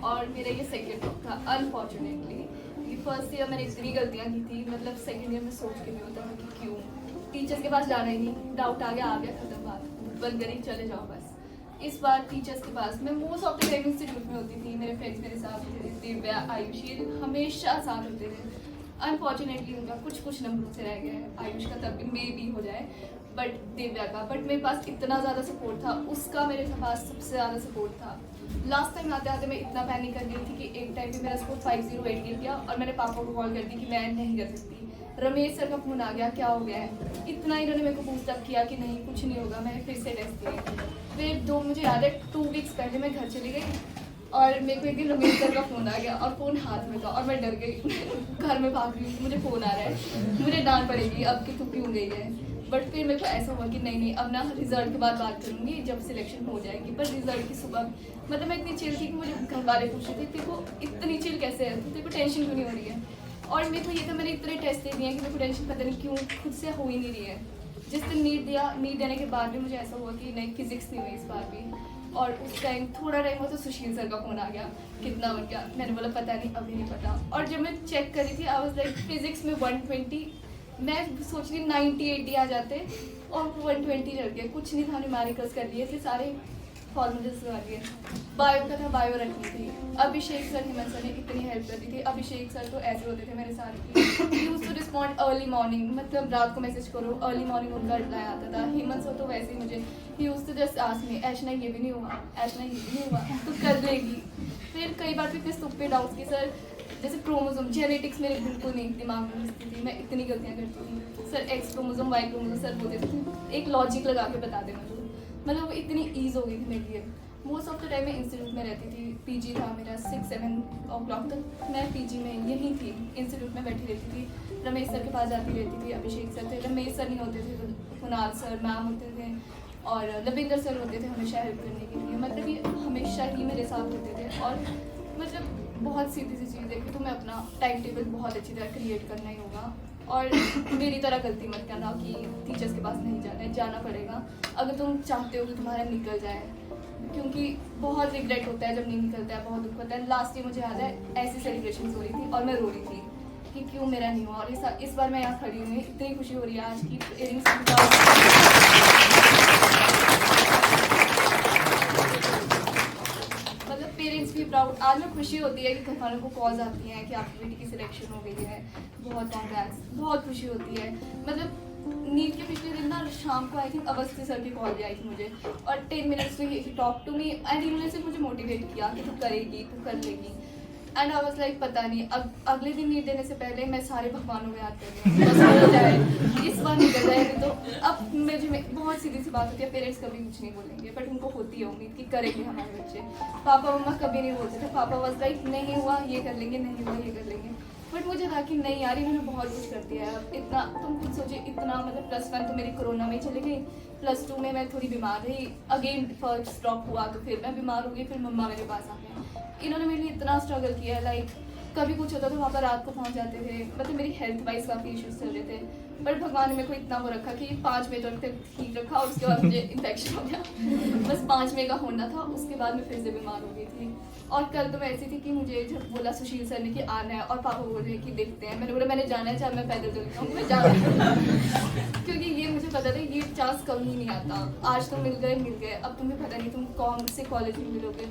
और मेरा ये सेकेंड टॉप था अनफॉर्चुनेटली। फर्स्ट ईयर मैंने इतनी गलतियाँ की थी, मतलब सेकेंड ईयर में सोच के भी होता था कि क्यों, टीचर्स के पास जाना ही नहीं, डाउट आ गया खत्म बात, बंद करी चले जाओ बस। इस बार टीचर्स के पास मैं most of the time institute में होती थी, मेरे फ्रेंड्स मेरे साथ होते थे, दिव्या आयुष ये हमेशा साथ होते थे। अनफॉर्चुनेटली उनका कुछ नंबरों से रह गया है, आयुष का तब भी मे भी हो जाए बट दिव्या का, बट मेरे पास इतना ज़्यादा सपोर्ट था, उसका मेरे पास सबसे ज़्यादा सपोर्ट था। लास्ट टाइम आते आते मैं इतना पैनिक कर गई थी कि एक टाइम पे मेरा स्कोर 508 गिर गया और मैंने पापा को कॉल कर दी कि मैं नहीं कर सकती। रमेश सर का फोन आ गया, क्या हो गया है, इतना इन्होंने मेरे को पूछताछ किया कि नहीं कुछ नहीं होगा, मैंने फिर से टेस्ट किया। फिर मुझे याद है 2 वीक्स पहले मैं घर चली गई और मेरे को एक दिन रमेश सर का फ़ोन आ गया और फ़ोन हाथ में था और मैं डर गई घर में भाग रही हूँ, मुझे फ़ोन आ रहा है, मुझे डांट पड़ेगी अब कि तू क्यों गई है। बट फिर मेरे को ऐसा हुआ कि नहीं अब ना रिजल्ट के बाद बात करूँगी जब सिलेक्शन हो जाएगी। पर रिजल्ट की सुबह मतलब मैं इतनी चिल थी कि मुझे घर वाले पूछ रहे थे तेरे को इतनी चिल कैसे है, तेरे को टेंशन क्यों नहीं हो रही है। और मेरे को ये था मैंने इतने टेस्ट दे दिए हैं कि मेरे को टेंशन पता नहीं क्यों खुद से हो ही नहीं रही है। जिस दिन नीट देने के बाद भी मुझे ऐसा हुआ कि नहीं फिजिक्स नहीं हुई इस बार भी। और उस टाइम थोड़ा टाइम हुआ तो सुशील सर का फ़ोन आ गया, कितना बन गया, मैंने बोला पता नहीं अभी नहीं पता। और जब मैं चेक करी थी आई वाज लाइक फिजिक्स में 120, मैं सोच रही 90-80 आ जाते और 120 चल गया, कुछ नहीं था, न्यूमेरिकल्स कर लिए थे सारे, फॉर्मूलेस लगा दिए। बायो का था, बायो रखनी थी। अभिषेक सर हेमंत सर ने इतनी हेल्प कर दी थी। अभिषेक सर तो ऐसे होते थे मेरे साथ कि use to respond early morning, मतलब रात को मैसेज करो अर्ली मॉर्निंग उनका रिप्लाई आता था। हेमंत सर तो वैसे ही मुझे use to just ask me Aishna ये भी नहीं हुआ, ऐशना ये भी नहीं हुआ तो कर लेगी। फिर कई बार इतने स्टूपिड डाउट्स कि सर जैसे क्रोमोसोम जेनेटिक्स मेरे बिल्कुल नहीं दिमाग में घुसती थी, मैं इतनी गलतियाँ करती थी। Sir X chromosome Y chromosome sir बोलते थे एक लॉजिक लगा के बता देना, मतलब वो इतनी ईज हो गई थी मेरे लिए। मोस्ट ऑफ द टाइम मैं इंस्टीट्यूट में रहती थी, पीजी था मेरा 6-7 o'clock तक मैं पीजी में यहीं थी, इंस्टीट्यूट में बैठी रहती थी। रमेश सर के पास जाती रहती थी, अभिषेक सर थे, रमेश सर नहीं होते थे तो कुणाल सर मैम होते थे और लविंदर सर होते थे हमेशा हेल्प करने के लिए, मतलब ये हमेशा ही मेरे साथ होते थे। और मतलब बहुत सीधी सी चीज़ है कि तुम्हें अपना टाइम टेबल बहुत अच्छी तरह क्रिएट करना ही होगा और मेरी तरह गलती मत करना कि टीचर्स के पास नहीं जाना है, जाना पड़ेगा अगर तुम चाहते हो कि तुम्हारा निकल जाए, क्योंकि बहुत रिग्रेट होता है जब नहीं निकलता है, बहुत दुख होता है। लास्ट ईयर मुझे याद है ऐसी सेलिब्रेशन हो रही थी और मैं रो रही थी कि क्यों मेरा नहीं हुआ, और इस बार मैं यहाँ खड़ी हुई, इतनी खुशी हो रही है आज की इयरिंग्स मतलब पेरेंट्स भी प्राउड, आज में खुशी होती है कि घर वालों को कॉल्स आती हैं कि आपकी बेटी की सिलेक्शन हो गई है, बहुत कॉन्ग्रेट्स, बहुत खुशी होती है। मतलब नीट के पिछले दिन ना शाम को आई थिंक अवस्थी सर की कॉल भी आई थी मुझे और 10 मिनट्स टू ही टॉक टू मी एंड इन्होंने सिर्फ मुझे मोटिवेट किया कि तू करेगी, तू कर लेगी। एंड आई वाज लाइक पता नहीं अब अगले दिन नीट देने से पहले मैं सारे भगवानों को याद कर रही हूँ, बस हो जाए इस बार निकल जाए। तो अब मुझे बहुत सीधी सी बात होती है, पेरेंट्स कभी कुछ नहीं बोलेंगे बट उनको होती है उम्मीद कि करेंगे हमारे बच्चे। पापा मम्मा कभी नहीं बोलते थे, पापा वाज लाइक नहीं हुआ ये कर लेंगे, नहीं हुआ ये कर लेंगे, बट मुझे था कि नहीं यार इन्होंने बहुत कुछ कर दिया है। अब इतना तुम खुद सोचिए, इतना मतलब +1 तो मेरी कोरोना में चली गई, +2 में मैं थोड़ी बीमार रही, अगेन फर्स्ट ड्रॉप हुआ तो फिर मैं बीमार हो गई, फिर मम्मा मेरे पास आ गए। इन्होंने मेरे लिए इतना स्ट्रगल किया है, लाइक कभी कुछ होता तो वहाँ पर रात को पहुँच जाते थे, मतलब मेरी हेल्थ वाइज काफ़ी इश्यूज चल रहे थे, बट भगवान ने मेरे को इतना वो रखा कि 5 मई तक ठीक रखा और उसके बाद मुझे इन्फेक्शन हो गया। बस 5 मई का होना था, उसके बाद मैं फिर से बीमार हो गई थी। और कल तो मैं ऐसी थी कि मुझे जब बोला सुशील सर ने कि आना है और पापा बोल रहे हैं कि देखते हैं, मैंने बोला मैंने जाना है चाहे मैं पैदल चल जाऊँ, मैं जा रही हूँ क्योंकि ये मुझे पता था ये चांस कभी नहीं आता। आज तो मिल गए, अब तुम्हें पता नहीं तुम कौन से कॉलेज में मिलोगे,